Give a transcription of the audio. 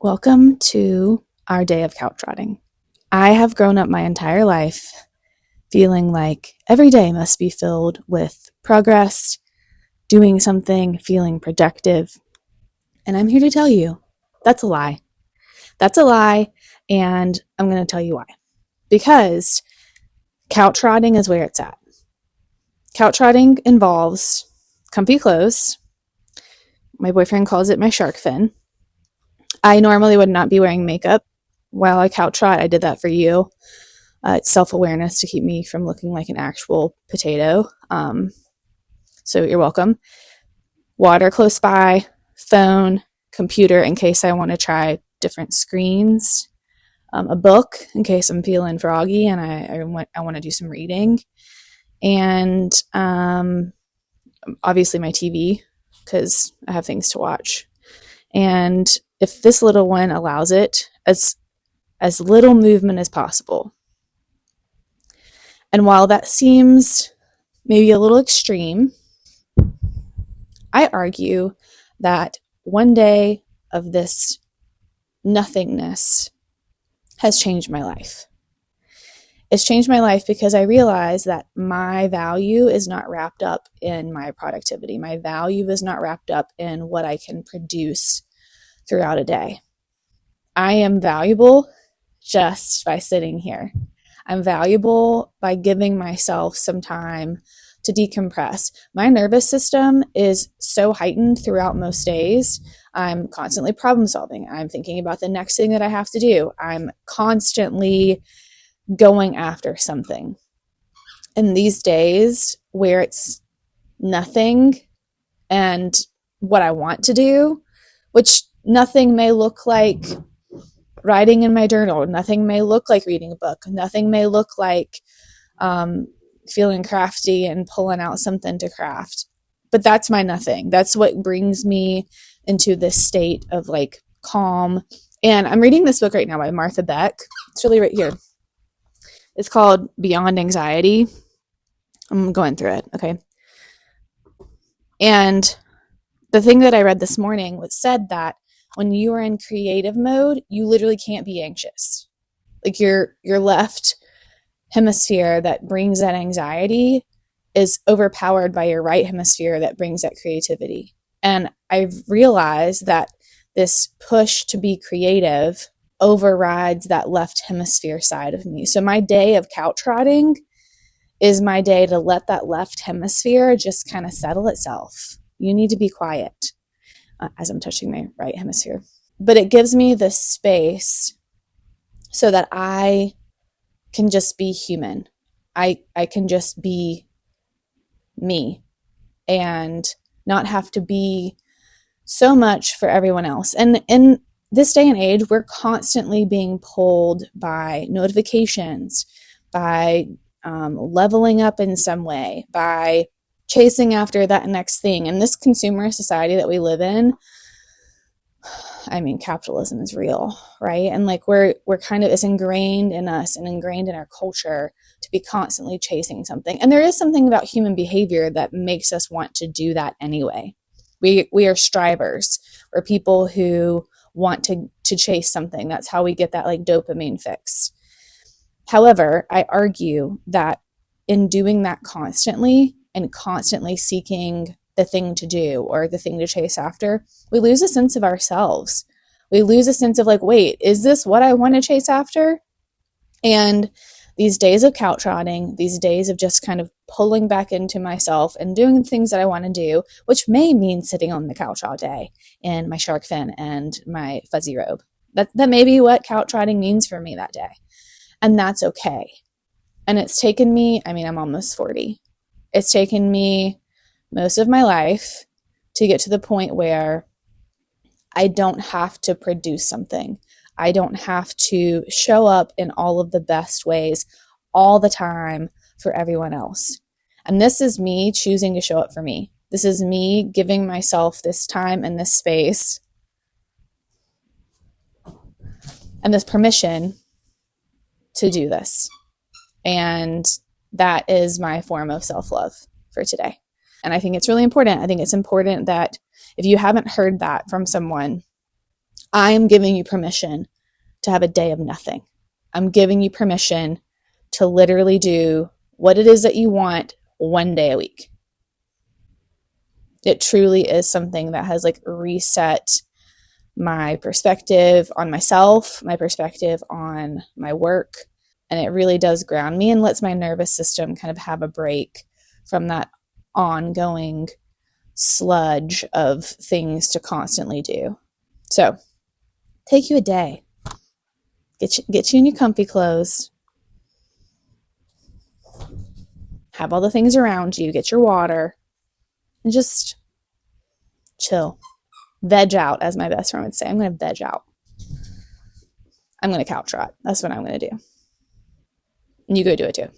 Welcome to our day of couch rotting. I have grown up my entire life feeling like every day must be filled with progress, doing something, feeling productive. And I'm here to tell you that's a lie. That's a lie, and I'm going to tell you why. Because couch rotting is where it's at. Couch rotting involves comfy clothes. My boyfriend calls it my shark fin. I normally would not be wearing makeup while I couch rot. I did that for you. It's self-awareness to keep me from looking like an actual potato. So you're welcome. Water close by, phone, computer in case I want to try different screens, a book in case I'm feeling froggy and I want to do some reading, and obviously my TV because I have things to watch. And if this little one allows it, as little movement as possible. And while that seems maybe a little extreme, I argue that one day of this nothingness has changed my life. It's changed my life because I realize that my value is not wrapped up in my productivity. My value is not wrapped up in what I can produce throughout a day. I am valuable just by sitting here. I'm valuable by giving myself some time to decompress. My nervous system is so heightened throughout most days. I'm constantly problem solving. I'm thinking about the next thing that I have to do. I'm constantly going after something. And these days where it's nothing and what I want to do, which nothing may look like writing in my journal. Nothing may look like reading a book. Nothing may look like feeling crafty and pulling out something to craft. But that's my nothing. That's what brings me into this state of like calm. And I'm reading this book right now by Martha Beck. It's really right here. It's called Beyond Anxiety. I'm going through it. Okay. And the thing that I read this morning was said that when you are in creative mode, you literally can't be anxious. Like your left hemisphere that brings that anxiety is overpowered by your right hemisphere that brings that creativity. And I've realized that this push to be creative overrides that left hemisphere side of me. So my day of couch rotting is my day to let that left hemisphere just kind of settle itself. You need to be quiet. As I'm touching my right hemisphere. But it gives me the space so that I can just be human. I can just be me and not have to be so much for everyone else. And in this day and age, we're constantly being pulled by notifications, by leveling up in some way, by chasing after that next thing. And this consumer society that we live in, I mean, capitalism is real, right? And like we're kind of, it's ingrained in us and ingrained in our culture to be constantly chasing something. And there is something about human behavior that makes us want to do that anyway. We are strivers. We're people who want to chase something. That's how we get that like dopamine fix. However, I argue that in doing that constantly, and constantly seeking the thing to do or the thing to chase after, we lose a sense of ourselves. We lose a sense of like, wait, is this what I want to chase after? And these days of couch rotting, these days of just kind of pulling back into myself and doing things that I want to do, which may mean sitting on the couch all day in my shark fin and my fuzzy robe. That may be what couch rotting means for me that day. And that's okay. And it's taken me, I mean, I'm almost 40. It's taken me most of my life to get to the point where I don't have to produce something. I don't have to show up in all of the best ways all the time for everyone else. And this is me choosing to show up for me. This is me giving myself this time and this space and this permission to do this. And that is my form of self-love for today. And I think it's really important. I think it's important that if you haven't heard that from someone, I am giving you permission to have a day of nothing. I'm giving you permission to literally do what it is that you want one day a week. It truly is something that has like reset my perspective on myself, my perspective on my work, and it really does ground me and lets my nervous system kind of have a break from that ongoing sludge of things to constantly do. So, take you a day. Get you in your comfy clothes. Have all the things around you. Get your water. And just chill. Veg out, as my best friend would say. I'm going to veg out. I'm going to couch rot. That's what I'm going to do. And you go do it too.